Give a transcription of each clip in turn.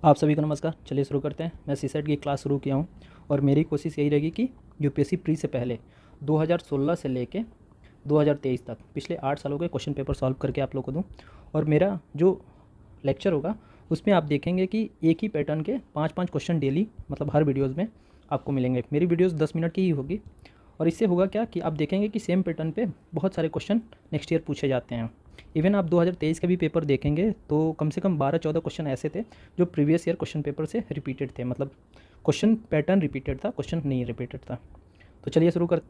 आप सभी को नमस्कार। चलिए शुरू करते हैं। मैं सीसेट की क्लास शुरू किया हूँ और मेरी कोशिश यही रहेगी कि यूपीएससी प्री से पहले 2016 से लेके 2023 तक पिछले 8 सालों के क्वेश्चन पेपर सॉल्व करके आप लोग को दूँ। और मेरा जो लेक्चर होगा उसमें आप देखेंगे कि एक ही पैटर्न के 5-5 क्वेश्चन डेली मतलब हर वीडियोज़ में आपको मिलेंगे। मेरी वीडियोज़ 10 मिनट की ही होगी और इससे होगा क्या कि आप देखेंगे कि सेम पैटर्न पे बहुत सारे क्वेश्चन नेक्स्ट ईयर पूछे जाते हैं। इवन आप 2023 का भी पेपर देखेंगे तो कम से कम 12-14 क्वेश्चन ऐसे थे जो प्रीवियस ईयर क्वेश्चन पेपर से रिपीटेड थे, मतलब क्वेश्चन पैटर्न रिपीटेड था, क्वेश्चन नहीं रिपीटेड था। तो चलिए शुरू कर।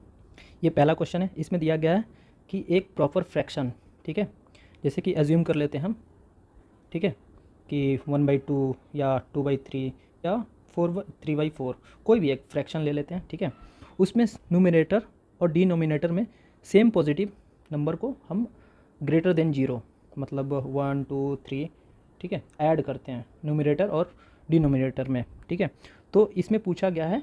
ये पहला क्वेश्चन है। इसमें दिया गया है कि एक प्रॉपर फ्रैक्शन, ठीक है, जैसे कि एज्यूम कर लेते हैं हम, ठीक है, कि 1/2 या 2/3 या 3/4 कोई भी एक फ्रैक्शन ले लेते हैं, ठीक है। उसमें न्यूमरेटर और डिनोमिनेटर में सेम पॉजिटिव नंबर को हम ग्रेटर देन 0 मतलब 1 2 3, ठीक है, ऐड करते हैं न्यूमरेटर और डिनोमिनेटर में, ठीक है। तो इसमें पूछा गया है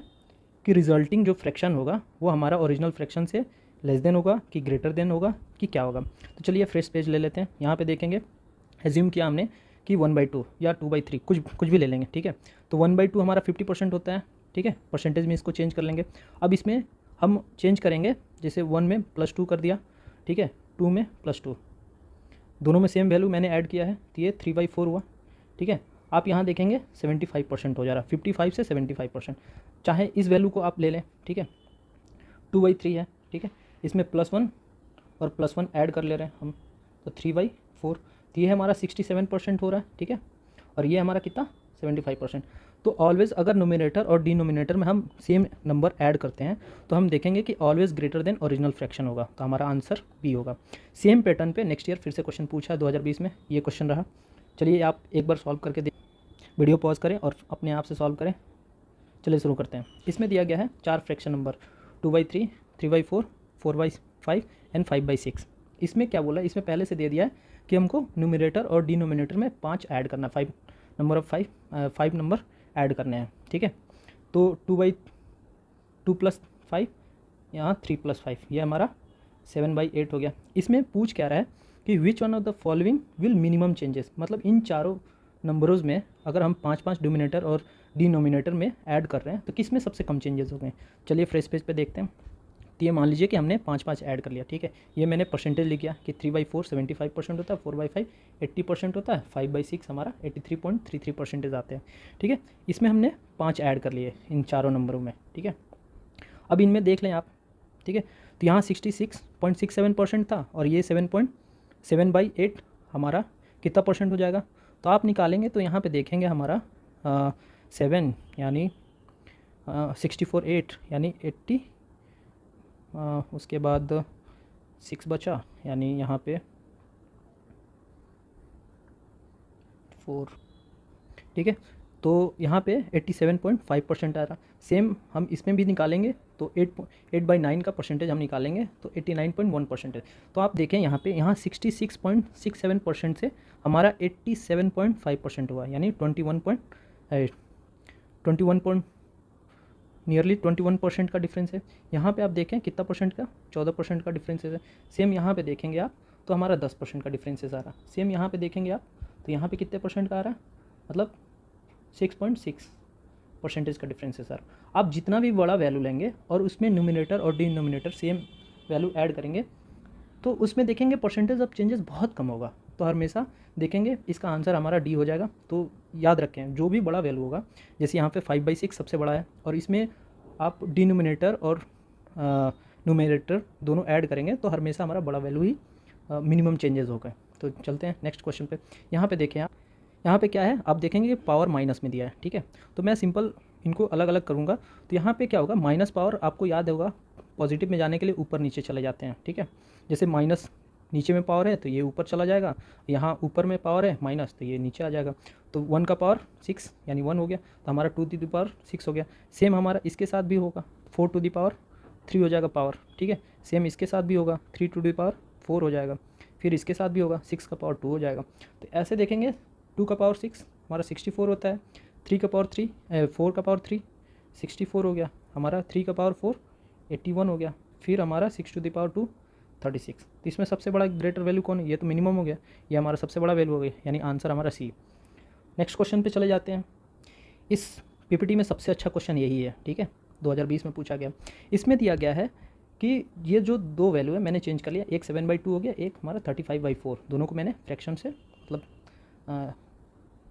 कि रिजल्टिंग जो फ्रैक्शन होगा वो हमारा ओरिजिनल फ्रैक्शन से लेस देन होगा कि ग्रेटर देन होगा कि क्या होगा। तो चलिए फ्रेश पेज ले लेते हैं। यहाँ पे देखेंगे एज्यूम किया हमने कि 1/2 या 2/3 कुछ भी ले लेंगे, ठीक है। तो 1/2 हमारा 50% होता है, ठीक है। परसेंटेज में इसको चेंज कर लेंगे। अब इसमें हम चेंज करेंगे, जैसे 1 में +2 कर दिया, ठीक है, 2 में +2, दोनों में सेम वैल्यू मैंने ऐड किया है तो ये 3/4 हुआ, ठीक है। आप यहाँ देखेंगे 75% हो जा रहा है, 55 से 75%। चाहे इस वैल्यू को आप ले लें, ठीक है, 2/3 है, ठीक है, इसमें +1 और +1 ऐड कर ले रहे हैं हम, तो 3/4। तो ये हमारा 67% हो रहा है, ठीक है, और ये हमारा कितना 75%। तो ऑलवेज़ अगर नोमिनेटर और डिनोमिनेटर में हम सेम नंबर ऐड करते हैं तो हम देखेंगे कि always greater than original fraction होगा, तो हमारा आंसर बी होगा। सेम पैटर्न पे नेक्स्ट ईयर फिर से क्वेश्चन पूछा है 2020 में, ये क्वेश्चन रहा। चलिए आप एक बार सॉल्व करके देख, वीडियो पॉज करें और अपने आप से सॉल्व करें। चलिए शुरू करते हैं। इसमें दिया गया है 4 फ्रैक्शन नंबर 2/3, 3/4, 4/5 एंड 5/6। इसमें क्या बोला, इसमें पहले से दे दिया है कि हमको न्यूमरेटर और डिनोमिनेटर में 5 ऐड करना, 5 नंबर ऐड करने हैं, ठीक है। तो 2 + 5 यहाँ 3 + 5, ये हमारा 7/8 हो गया। इसमें पूछ क्या रहा है कि which one of the following will minimum changes, मतलब इन चारों नंबरों में अगर हम 5-5 डिनोमिनेटर और डिनोमिनेटर में ऐड कर रहे हैं तो किस में सबसे कम चेंजेस हो गए। चलिए फ्रेश पेज पे देखते हैं। तो ये मान लीजिए कि हमने 5-5 ऐड कर लिया, ठीक है। ये मैंने परसेंटेज लिख किया कि 3/4 75% होता है, 4/5 80% होता है, 5/6 हमारा 83.33% आते हैं, ठीक है। इसमें हमने 5 ऐड कर लिए इन चारों नंबरों में, ठीक है। अब इनमें देख लें आप, ठीक है, तो यहाँ 66.67% था और ये 7/8 हमारा कितना परसेंट हो जाएगा। तो आप निकालेंगे तो यहाँ पे देखेंगे हमारा 7 यानी 64 यानी 80, उसके बाद 6 बचा यानी यहाँ पे 4, ठीक है। तो यहाँ पे 87.5% आ रहा। सेम हम इसमें भी निकालेंगे तो 8/9 का परसेंटेज हम निकालेंगे तो 89.1%। तो आप देखें यहाँ पे, यहाँ 66.67% से हमारा 87.5% हुआ, यानी 21 नियरली 21% का डिफरेंस है। यहाँ पे आप देखें कितना परसेंट का, 14% का डिफरेंस है। सेम यहाँ पे देखेंगे आप तो हमारा 10% का डिफरेंसेस आ रहा। सेम यहाँ पे देखेंगे आप तो यहाँ पे कितने परसेंट का आ रहा है, मतलब 6.6% का डिफरेंस है सर। आप जितना भी बड़ा वैल्यू लेंगे और उसमें न्यूमिनेटर और डिनोमिनेटर सेम वैल्यू ऐड करेंगे तो उसमें देखेंगे परसेंटेज ऑफ चेंजेस बहुत कम होगा। तो हमेशा देखेंगे इसका आंसर हमारा डी हो जाएगा। तो याद रखें जो भी बड़ा वैल्यू होगा, जैसे यहाँ पे 5/6 सबसे बड़ा है और इसमें आप डिनोमिनेटर और न्यूमरेटर दोनों ऐड करेंगे तो हमेशा हमारा बड़ा वैल्यू ही मिनिमम चेंजेस होगा। तो चलते हैं नेक्स्ट क्वेश्चन पे। यहाँ पे देखें आप, यहाँ पे क्या है, आप देखेंगे कि पावर माइनस में दिया है, ठीक है। तो मैं सिंपल इनको अलग अलग करूँगा। तो यहाँ पे क्या होगा, माइनस पावर आपको याद होगा पॉजिटिव में जाने के लिए ऊपर नीचे चले जाते हैं, ठीक है। जैसे माइनस नीचे में पावर है तो ये ऊपर चला जाएगा, यहाँ ऊपर में पावर है माइनस तो ये नीचे आ जाएगा। तो 1 का पावर 6 यानी 1 हो गया, तो हमारा 2 हो गया। सेम हमारा इसके साथ भी होगा, 4 हो जाएगा पावर, ठीक है। सेम इसके साथ भी होगा, 3 हो जाएगा। फिर इसके साथ भी होगा, 6 का पावर 2 हो जाएगा। तो ऐसे देखेंगे 2 का पावर 6 हमारा 64 होता है, 4 का पावर 3 64 हो गया हमारा, 3 का पावर 4 81 हो गया। फिर हमारा 6 2 36। तो इसमें सबसे बड़ा ग्रेटर वैल्यू कौन है, ये तो मिनिमम हो गया, ये हमारा सबसे बड़ा वैल्यू हो गया, यानी आंसर हमारा सी। नेक्स्ट क्वेश्चन पे चले जाते हैं। इस पीपीटी में सबसे अच्छा क्वेश्चन यही है, ठीक है, 2020 में पूछा गया। इसमें दिया गया है कि ये जो दो वैल्यू है मैंने चेंज कर लिया, एक 7/2 हो गया, एक हमारा 35/4, दोनों को मैंने फ्रैक्शन से मतलब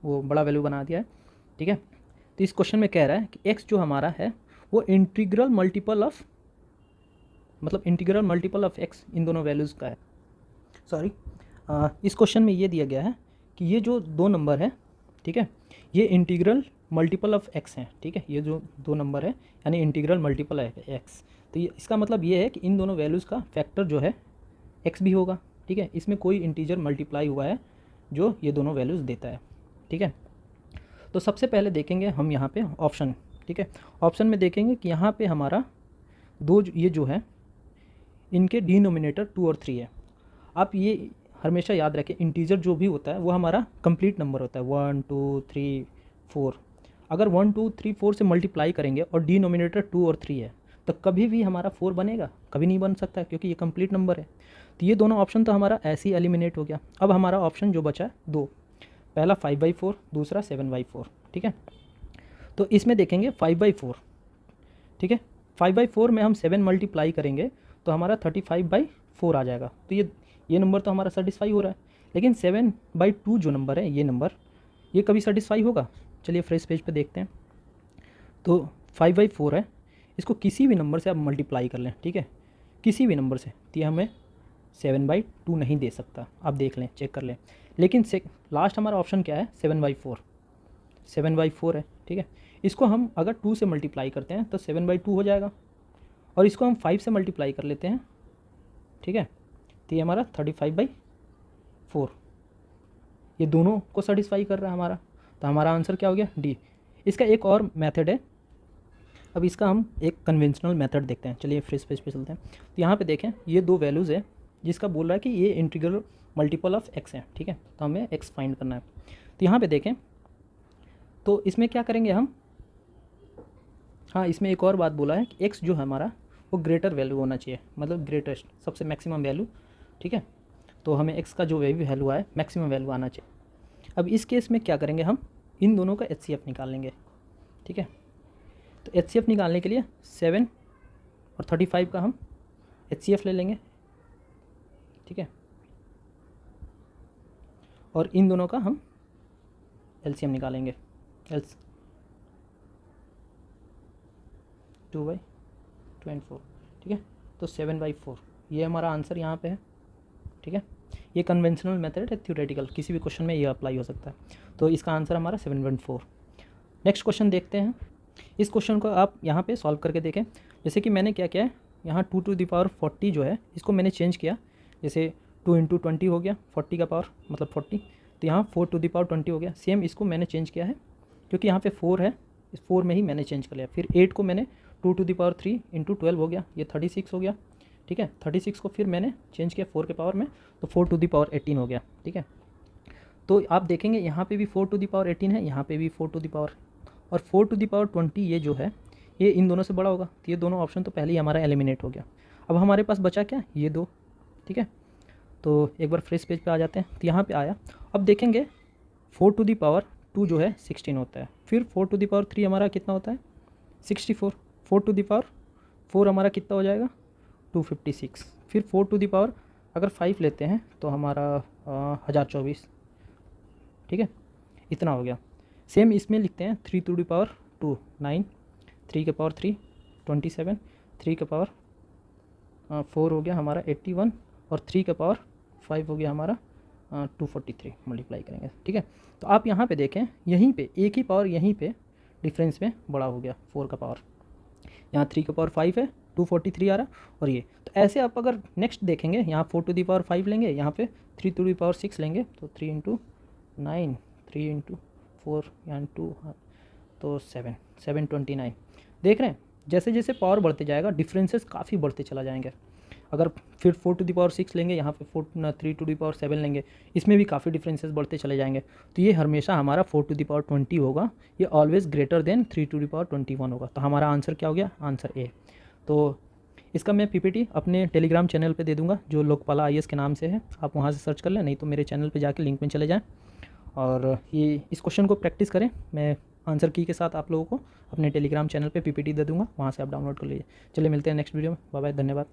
वो बड़ा वैल्यू बना दिया है, ठीक है। तो इस क्वेश्चन में कह रहा है कि x जो हमारा है वो इंटीग्रल मल्टीपल ऑफ x इन दोनों वैल्यूज़ का है। सॉरी, इस क्वेश्चन में ये दिया गया है कि ये जो दो नंबर है, ठीक है, ये इंटीग्रल मल्टीपल ऑफ x हैं, ठीक है, ये जो दो नंबर है यानी इंटीग्रल मल्टीपल है x। तो ये इसका मतलब ये है कि इन दोनों वैल्यूज़ का फैक्टर जो है x भी होगा, ठीक है। इसमें कोई इंटीजर मल्टीप्लाई हुआ है जो ये दोनों वैल्यूज़ देता है, ठीक है। तो सबसे पहले देखेंगे हम यहाँ पे ऑप्शन, ठीक है। ऑप्शन में देखेंगे कि यहाँ पे हमारा ये जो है इनके डिनोमिनेटर 2 और 3 है। आप ये हमेशा याद रखें, इंटीजर जो भी होता है वो हमारा कंप्लीट नंबर होता है, 1 2 3 4। अगर 1 2 3 4 से मल्टीप्लाई करेंगे और डिनोमिनेटर 2 और 3 है तो कभी भी हमारा 4 बनेगा? कभी नहीं बन सकता, क्योंकि ये कंप्लीट नंबर है। तो ये दोनों ऑप्शन तो हमारा ऐसे ही एलिमिनेट हो गया। अब हमारा ऑप्शन जो बचा है दो, पहला 5/4, दूसरा 7/4, ठीक है। तो इसमें देखेंगे 5/4, ठीक है, 5/4 में हम 7 मल्टीप्लाई करेंगे तो हमारा 35/4 आ जाएगा। तो ये नंबर तो हमारा सेटिस्फाई हो रहा है, लेकिन 7/2 जो नंबर है, ये नंबर ये कभी सेटिस्फाई होगा? चलिए फ्रेश पेज पे देखते हैं। तो 5/4 है, इसको किसी भी नंबर से आप मल्टीप्लाई कर लें, ठीक है, किसी भी नंबर से, तो ये हमें 7/2 नहीं दे सकता। आप देख लें, चेक कर लें। लेकिन लास्ट हमारा ऑप्शन क्या है? 7/4 है, ठीक है। इसको हम अगर 2 से मल्टीप्लाई करते हैं तो 7/2 हो जाएगा, और इसको हम 5 से मल्टीप्लाई कर लेते हैं, ठीक है, तो ये हमारा 35/4। ये दोनों को सेटिस्फाई कर रहा है हमारा, तो हमारा आंसर क्या हो गया? डी। इसका एक और मेथड है, अब इसका हम एक कन्वेंशनल मेथड देखते हैं। चलिए फ्रेश पेज पे चलते हैं। तो यहाँ पे देखें, ये दो वैल्यूज़ है जिसका बोल रहा है कि ये इंटीग्रल मल्टीपल ऑफ x है, ठीक है, तो हमें x फाइंड करना है। तो यहाँ पे देखें, तो इसमें क्या करेंगे हम, हाँ, इसमें एक और बात बोला है कि x जो है हमारा वो ग्रेटर वैल्यू होना चाहिए, मतलब ग्रेटेस्ट, सबसे मैक्सिमम वैल्यू, ठीक है। तो हमें x का जो वैल्यू है मैक्सिमम वैल्यू आना चाहिए। अब इस केस में क्या करेंगे, हम इन दोनों का HCF निकाल लेंगे, ठीक है। तो HCF निकालने के लिए 7 और 35 का हम HCF ले लेंगे, ठीक है, और इन दोनों का हम LCM निकालेंगे, 2/24, ठीक है। तो 7/4 ये हमारा आंसर यहाँ पे है, ठीक है। ये कन्वेंशनल मेथड है, थ्योरेटिकल, किसी भी क्वेश्चन में ये अप्लाई हो सकता है। तो इसका आंसर हमारा 7/4। नेक्स्ट क्वेश्चन देखते हैं। इस क्वेश्चन को आप यहाँ पे सॉल्व करके देखें। जैसे कि मैंने क्या किया है, यहाँ 2⁴ जो है इसको मैंने चेंज किया, जैसे 2 × 20 हो गया, 40 का पावर मतलब 40, तो यहाँ 4⁻20 हो गया। सेम इसको मैंने चेंज किया है, क्योंकि यहाँ पे 4 है, इस 4 में ही मैंने चेंज कर लिया। फिर 8 को मैंने 2⁻3 × 12 हो गया, ये 36 हो गया, ठीक है। 36 को फिर मैंने चेंज किया 4 के पावर में, तो 4⁻18 हो गया, ठीक है। तो आप देखेंगे यहाँ पे भी 4⁻18 है, यहाँ पे भी 4 और 4⁻20 ये जो है ये इन दोनों से बड़ा होगा। तो ये दोनों ऑप्शन तो पहले ही हमारा एलिमिनेट हो गया। अब हमारे पास बचा क्या? ये दो, ठीक है। तो एक बार फ्रेश पेज पे आ जाते हैं। तो यहाँ पे आया, अब देखेंगे 4⁻2 जो है 16 होता है, फिर 4⁻3 हमारा कितना होता है? 64। 4⁻4 हमारा कितना हो जाएगा? 256। फिर 4 अगर 5 लेते हैं तो हमारा 1024, ठीक है, इतना हो गया। सेम इसमें लिखते हैं 3⁻2 9, 3 के पावर 3 27, 3 के पावर 4 हो गया हमारा 81, और 3 के पावर 5 हो गया हमारा 243 मल्टीप्लाई करेंगे, ठीक है। तो आप यहाँ पे देखें, यहीं पे एक ही पावर यहीं पे डिफरेंस में बड़ा हो गया, 4 का पावर, यहाँ 3 के पावर 5 है, 243 आ रहा, और ये तो ऐसे आप अगर नेक्स्ट देखेंगे, यहाँ 4⁻5 लेंगे, यहाँ पे 3⁻6 लेंगे, तो 3 × 9, 3 × 4 यानी 2, तो 729। देख रहे हैं, जैसे जैसे पावर बढ़ते जाएगा डिफरेंसेस काफ़ी बढ़ते चला जाएंगे। अगर फिर 4⁻6 लेंगे, यहाँ पे 3⁻7 लेंगे, इसमें भी काफ़ी डिफरेंसेस बढ़ते चले जाएंगे। तो ये हमेशा हमारा 4⁻20 होगा, ये ऑलवेज ग्रेटर देन 3⁻21 होगा। तो हमारा आंसर क्या हो गया? Answer A. तो इसका मैं PPT अपने टेलीग्राम चैनल पे दे दूंगा, जो लोकपाला IAS के नाम से है, आप वहाँ से सर्च कर लें, नहीं तो मेरे चैनल पे जाके लिंक में चले जाएँ और ये इस क्वेश्चन को प्रैक्टिस करें। मैं आंसर की के साथ आप लोगों को अपने टेलीग्राम चैनल पे पीपीटी दे दूंगा, वहाँ से आप डाउनलोड कर लीजिए। चलिए मिलते हैं नेक्स्ट वीडियो में। बाय बाय, धन्यवाद।